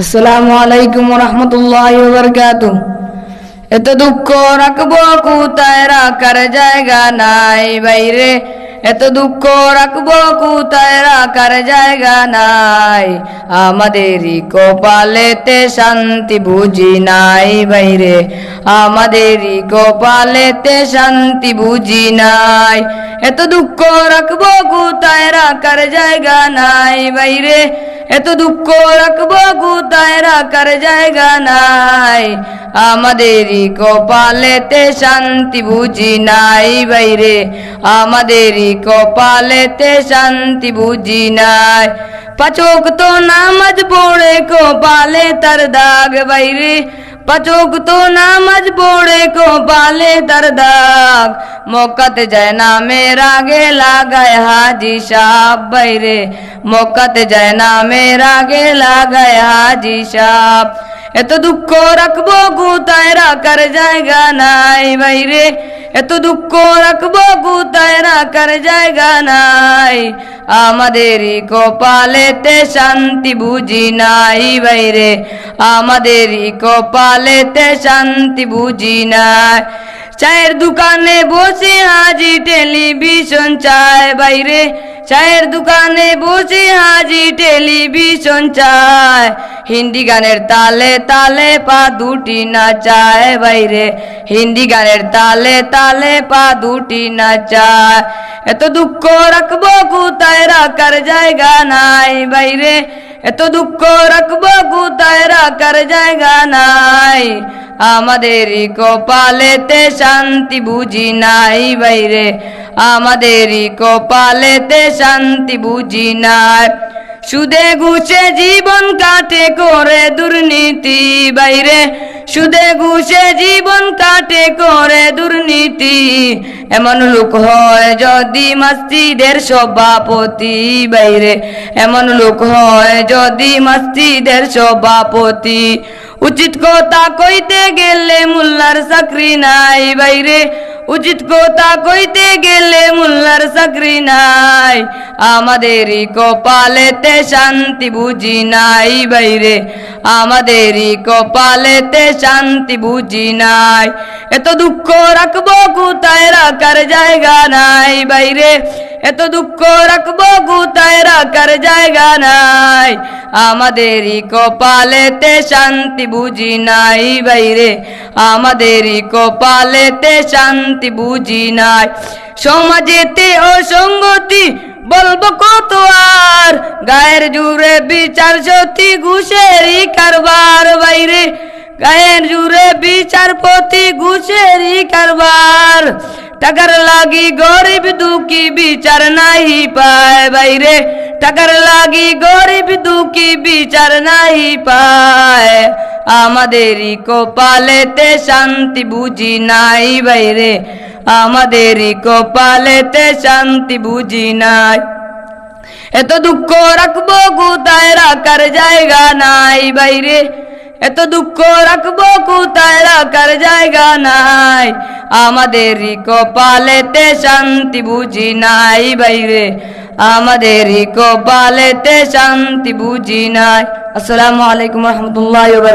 আসসালামু আলাইকুম ওয়া রাহমাতুল্লাহি ওয়া বারাকাতুহু। এত দুঃখ রাখবো কোথায়, রাখার জায়গা নাই বাইরে। এত দুঃখ রাখবো কোথায়, রাখার জায়গা নাই। আমাদেরই কপালেতে শান্তি বুঝি নাই বাইরে। আমাদেরই কপালেতে শান্তি বুঝি নাই। এত দুঃখ রাখবো কোথায়, রাখার জায়গা নাই বাইরে। এত দুঃখ রাখবো কোথায়, রাখার জায়গা নাই। আমাদেরই কপালেতে শান্তি বুঝি নাই বাইরে। আমাদেরই কপালেতে শান্তি বুঝি নাই। পাঁচ ওয়াক্ত নামাজ পড়ে কপালে তার দাগ বাইরে। পাঁচ ওয়াক্ত নামাজ পড়ে কপালে তার দাগ। মক্কাতে যায় না মেরা আগে লাগায় হাজি সাহেব বাইরে। মক্কাতে যায় না মেরা আগে লাগায় হাজি সাহেব। এত দুঃখ রাখবো কোথায়, রাখার জায়গা নাই বাইরে। এত দুঃখ রাখবো কোথায়, রাখার জায়গা নাই। আমাদেরই কপালেতে শান্তি বুঝি নাই বাইরে। আমাদেরই কপালেতে শান্তি বুঝি নাই। চায়ের দোকানে বসে হাজি টেলিভিশন চায় বাইরে। চায়ের দোকানে বসে হাজি টেলিভিশন চায়। হিন্দি গানের তালে তালে পা দুটি নাচায় বাইরে। হিন্দি গানের তালে তালে পা দুটি নাচায়। এত দুঃখ রাখবো কোথায়, রাখার জায়গা নাই বাইরে। এত দুঃখ রাখবো কোথায়, রাখার জায়গা নাই। আমাদেরই কপালেতে শান্তি বুঝি নাই বাইরে। আমাদেরই কপালেতে শান্তি বুঝি নাই। সুদে ঘুষে জীবন কাটে করে দুর্নীতি বাইরে। সুদে ঘুষে জীবন কাটে করে দুর্নীতি। এমন লোক হয় যদি মসজিদের সভাপতি বাইরে। এমন লোক হয় যদি মসজিদের সভাপতি। উচিত কথা কইতে গেলে মোল্লার চাকরি নাই বাইরে। উচিত কথা কইতে গেলে মোল্লার চাকরি নাই। আমাদেরই কপালেতে শান্তি বুঝি নাই বাইরে। আমাদেরই কপালেতে শান্তি বুঝি নাই। এত দুঃখ রাখবো কোথায়, রাখার জায়গা নাই বাইরে। এত দুঃখ রাখবো কোথায়, রাখার জায়গা নাই। আমাদেরই কপালেতে শান্তি বুঝি নাই বাইরে। আমাদেরই কপালেতে শান্তি বুঝি নাই। সমাজেতে অসঙ্গতি বলবো কত আর। গায়ের জুড়ে বিচার সত্যি ঘুষেরই কারবার বাইরে। গায়ের জুড়ে বিচারপতি ঘুষেরই কারবার। টাকার লাগি গরিব দুঃখী বিচার নাহি পায় বাইরে। টাকার লাগি গরিব দুঃখী বিচার নাহি পায়। আমাদেরই কপালেতে শান্তি বুঝি নাই বাইরে। আমাদেরই কপালেতে শান্তি বুঝি নাই। এত দুঃখ রাখবো কোথায়, রাখার জায়গা নাই বাইরে। এত দুঃখ রাখবো কোথায়, রাখার জায়গা নাই। আমাদেরই কপালেতে শান্তি বুঝি নাই বাইরে। আমাদেরই কপালেতে শান্তি বুঝি নাই। আসসালামু আলাইকুম ওয়া রাহমাতুল্লাহি ওয়া বারাকাতুহু।